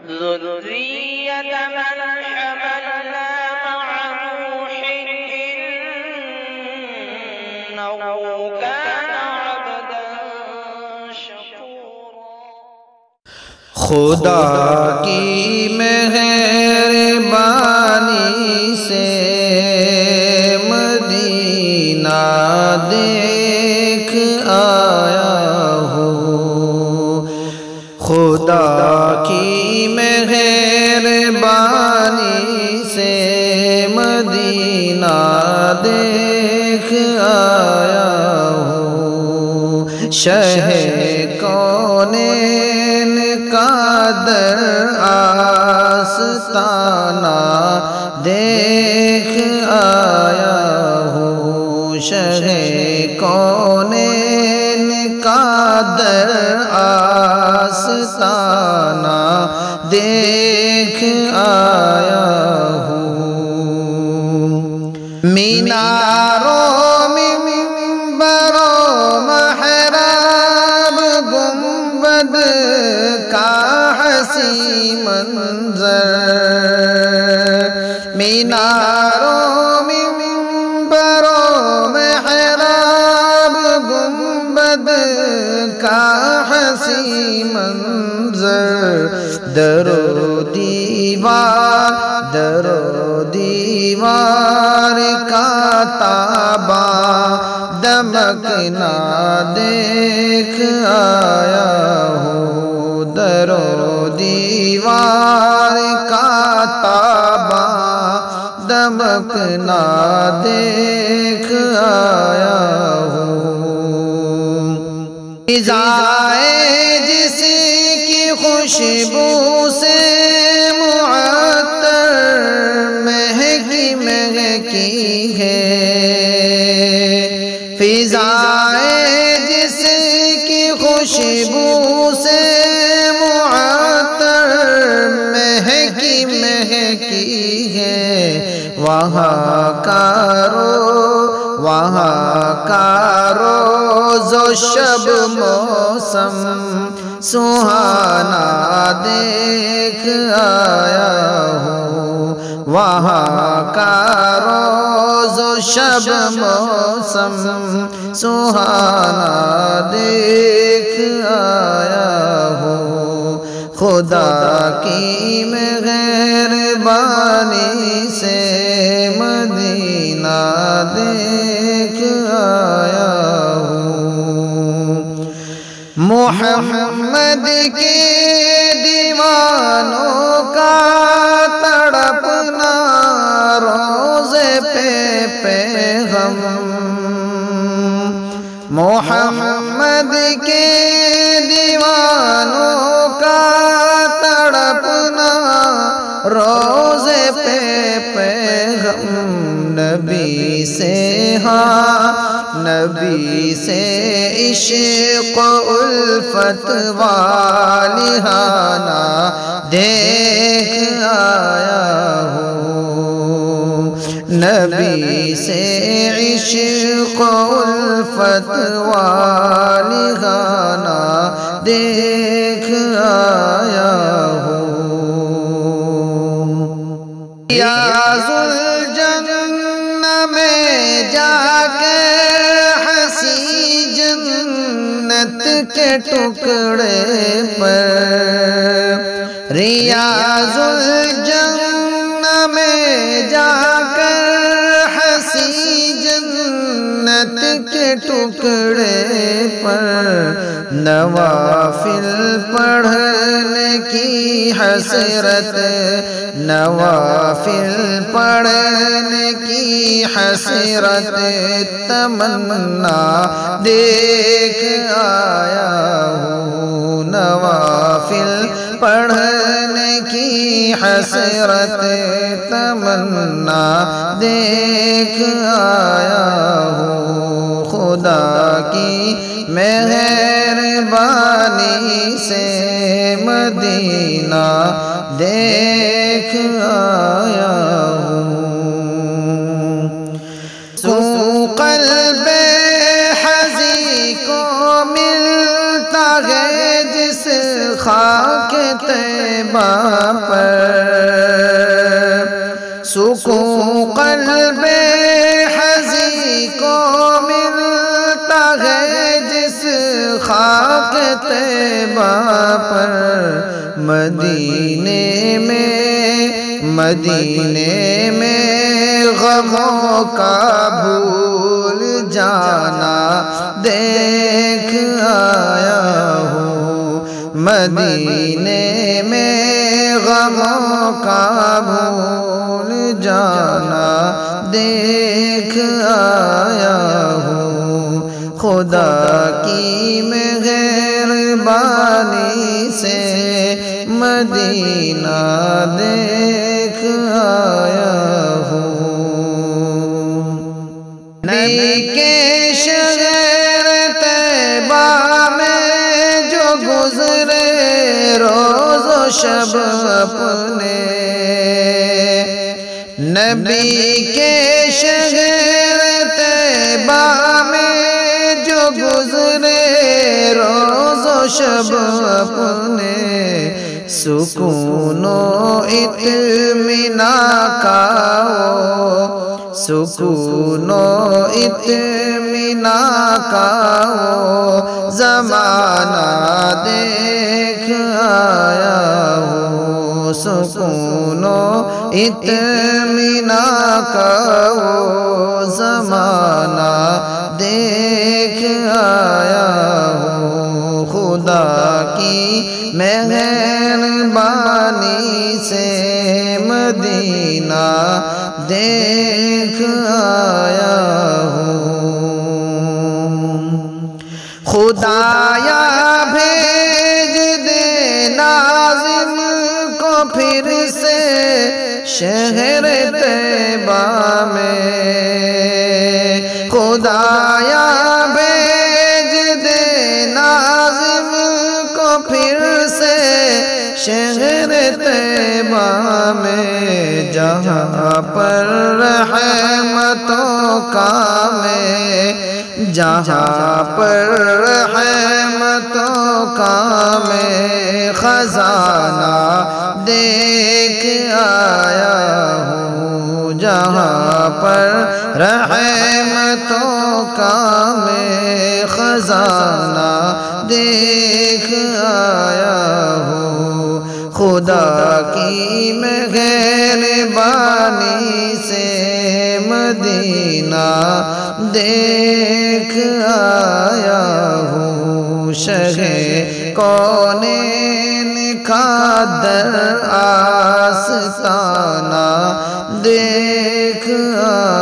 ذرية من حملنا مع نوح إنه كان عبدا شكورا۔ خدا کی مہربانی سے مدینہ دیکھ آیا ہوں، خدا کی مہربانی سے مدینہ دیکھ آیا ہوں، شہ کونین کا در آستانہ دیکھ آیا ہوں، شہ کونین کا در آستانہ دیکھ آیا ہوں، میناروں منبروں محراب گنبد کا حسین منظر، میناروں منبروں محراب گنبد کا حسین منظر، در و دیوار کا تابا دمکنا دیکھ آیا ہوں، در و دیوار کا تابا دمکنا دیکھ آیا ہوں، فضائے جس کی خوشبو سے معطر مہکی ہے، فضائے جس کی خوشبو سے معطر مہکی ہے، وہاں کا روز و شب موسم سہانا دیکھ آیا ہوں، وہاں کا روز و شب موسم سہانا دیکھ آیا ہوں، خدا کی مہربانی سے مدینہ دیکھ آیا ہوں، محمد کے دیوانوں کا تڑپنا روزے پہ غم، محمد کے دیوانوں کا تڑپنا روزے پہ غم، نبی سے عشق و الفت والہانہ دیکھ آیا ہوں، نبی سے عشق و الفت والہانہ دیکھ آیا ہوں، ریاض الجنہ میں جا کے ہنسی جنت کے ٹکڑے پر، ریاض الجنہ میں جا کر ہنسی جنت کے ٹکڑے پر، نوافل پڑھنے کی حسرت، نوافل پڑھنے کی حسرت تمنا دیکھ آیا ہوں، نوافل پڑھنے کی حسرت تمنا دیکھ آیا ہوں، خدا کی مہربانی سے مدینہ دیکھ آیا ہوں، قلب حزی کو ملتا ہے جس خاک طیبہ پر سکون قلب حزی کو ملتا ہے جس خاک طیبہ پر مدینے میں غموں کا بھول جانا دیکھ آیا ہوں مدینے میں غموں کا بھول جانا دیکھ آیا ہوں خدا کی مہربانی سے مدینہ دیکھ آیا ہوں نبی کے شہر طیبہ میں جو گزرے روز و شب اپنے نبی کے شہر طیبہ میں جو گزرے روز و شب اپنے سکون و اطمینان کا سکون و اطمینان کا زمانہ دیکھ آیا ہوں سکون و اطمینان کا زمانہ دیکھ آیا ہوں خدا کی مہربانی سے مدینہ دیکھ آیا ہوں خدایا بھیج دے ناظم کو پھر سے شہر طیبہ میں خدایا بھیج دے ناظم کو پھر سے شہر طیبہ میں جہاں پر رحمتوں کا میں جہاں پر رحمتوں کا میں خزانہ دیکھ آیا ہوں جہاں پر رحمتوں کا میں خزانہ دیکھ آیا ہوں خدا کی مہربانی سے مدینہ دیکھ آیا ہوں شہ کونین کا در آستانہ دیکھ آیا